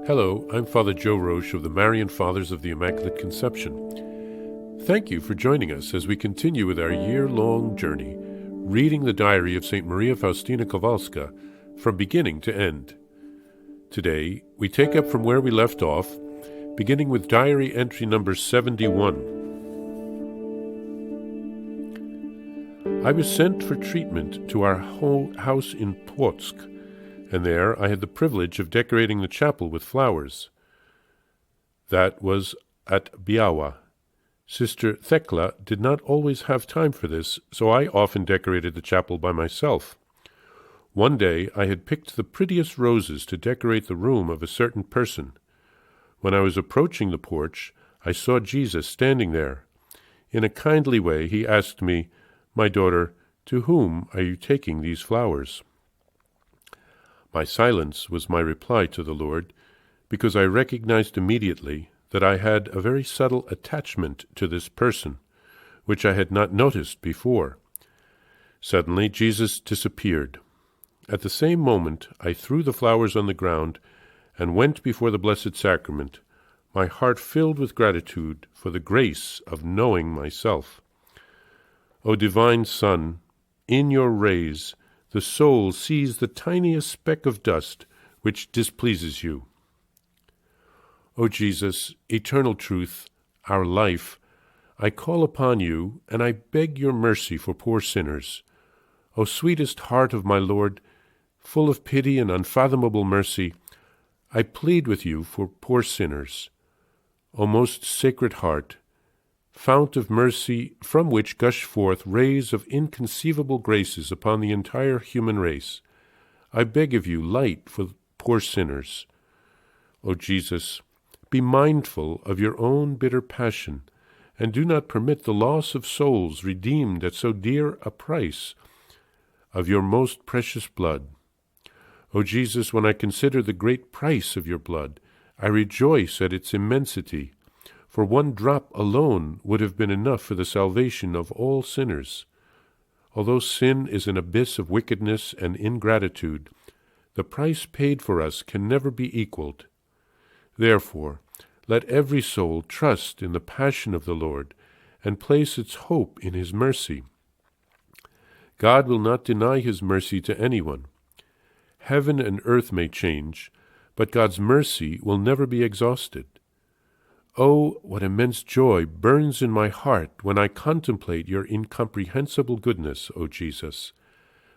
Hello, I'm Father Joe Roesch of the Marian Fathers of the Immaculate Conception. Thank you for joining us as we continue with our year-long journey, reading the diary of St. Maria Faustina Kowalska from beginning to end. Today, we take up from where we left off, beginning with diary entry number 71. I was sent for treatment to our house in Płotsk, and there I had the privilege of decorating the chapel with flowers. That was at Biała. Sister Thekla did not always have time for this, so I often decorated the chapel by myself. One day I had picked the prettiest roses to decorate the room of a certain person. When I was approaching the porch, I saw Jesus standing there. In a kindly way he asked me, "My daughter, to whom are you taking these flowers?" My silence was my reply to the Lord, because I recognized immediately that I had a very subtle attachment to this person, which I had not noticed before. Suddenly Jesus disappeared. At the same moment I threw the flowers on the ground and went before the Blessed Sacrament, my heart filled with gratitude for the grace of knowing myself. O Divine Son, in your rays the soul sees the tiniest speck of dust which displeases you. O Jesus, eternal truth, our life, I call upon you, and I beg your mercy for poor sinners. O sweetest heart of my Lord, full of pity and unfathomable mercy, I plead with you for poor sinners. O most sacred heart, fount of mercy from which gush forth rays of inconceivable graces upon the entire human race, I beg of you light for poor sinners. O Jesus, be mindful of your own bitter passion, and do not permit the loss of souls redeemed at so dear a price of your most precious blood. O Jesus, when I consider the great price of your blood, I rejoice at its immensity, for one drop alone would have been enough for the salvation of all sinners. Although sin is an abyss of wickedness and ingratitude, the price paid for us can never be equaled. Therefore, let every soul trust in the passion of the Lord and place its hope in his mercy. God will not deny his mercy to anyone. Heaven and earth may change, but God's mercy will never be exhausted. Oh, what immense joy burns in my heart when I contemplate your incomprehensible goodness, O Jesus.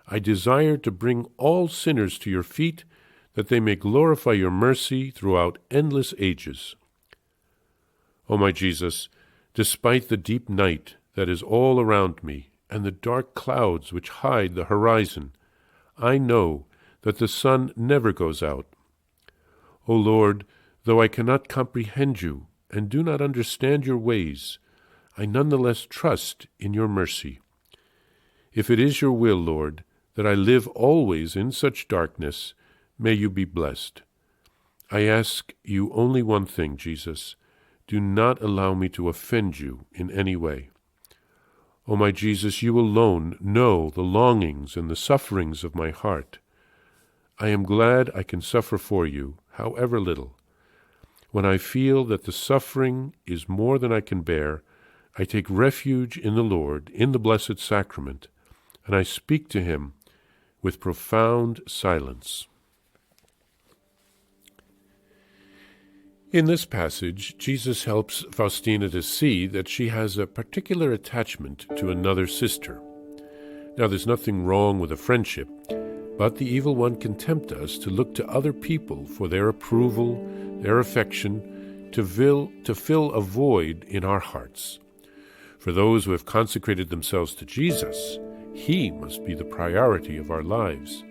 I desire to bring all sinners to your feet, that they may glorify your mercy throughout endless ages. O my Jesus, despite the deep night that is all around me and the dark clouds which hide the horizon, I know that the sun never goes out. O Lord, though I cannot comprehend you and do not understand your ways, I nonetheless trust in your mercy. If it is your will, Lord, that I live always in such darkness, may you be blessed. I ask you only one thing, Jesus. Do not allow me to offend you in any way. O my Jesus, you alone know the longings and the sufferings of my heart. I am glad I can suffer for you, however little. When I feel that the suffering is more than I can bear, I take refuge in the Lord, in the Blessed Sacrament, and I speak to him with profound silence. In this passage, Jesus helps Faustina to see that she has a particular attachment to another sister. Now, there's nothing wrong with a friendship, but the evil one can tempt us to look to other people for their approval, their affection, to fill a void in our hearts. For those who have consecrated themselves to Jesus, he must be the priority of our lives.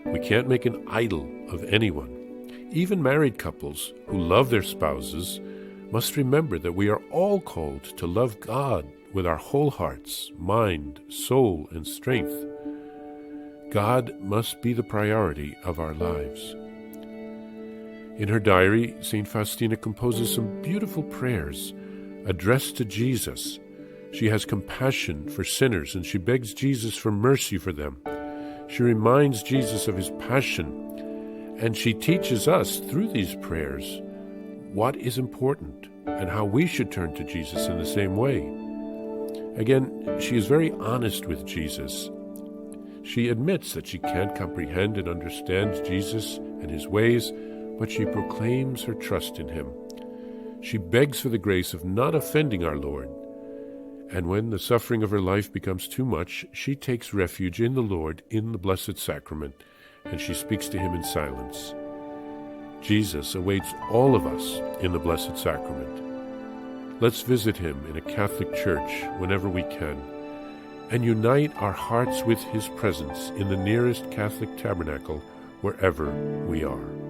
We can't make an idol of anyone. Even married couples who love their spouses must remember that we are all called to love God with our whole hearts, mind, soul, and strength. God must be the priority of our lives. In her diary, St. Faustina composes some beautiful prayers addressed to Jesus. She has compassion for sinners, and she begs Jesus for mercy for them. She reminds Jesus of his passion And she teaches us through these prayers what is important and how we should turn to Jesus in the same way. Again, she is very honest with Jesus. She admits that she can't comprehend and understand Jesus and his ways, but she proclaims her trust in him. She begs for the grace of not offending our Lord. And when the suffering of her life becomes too much, she takes refuge in the Lord in the Blessed Sacrament, and she speaks to him in silence. Jesus awaits all of us in the Blessed Sacrament. Let's visit him in a Catholic church whenever we can, and unite our hearts with his presence in the nearest Catholic tabernacle wherever we are.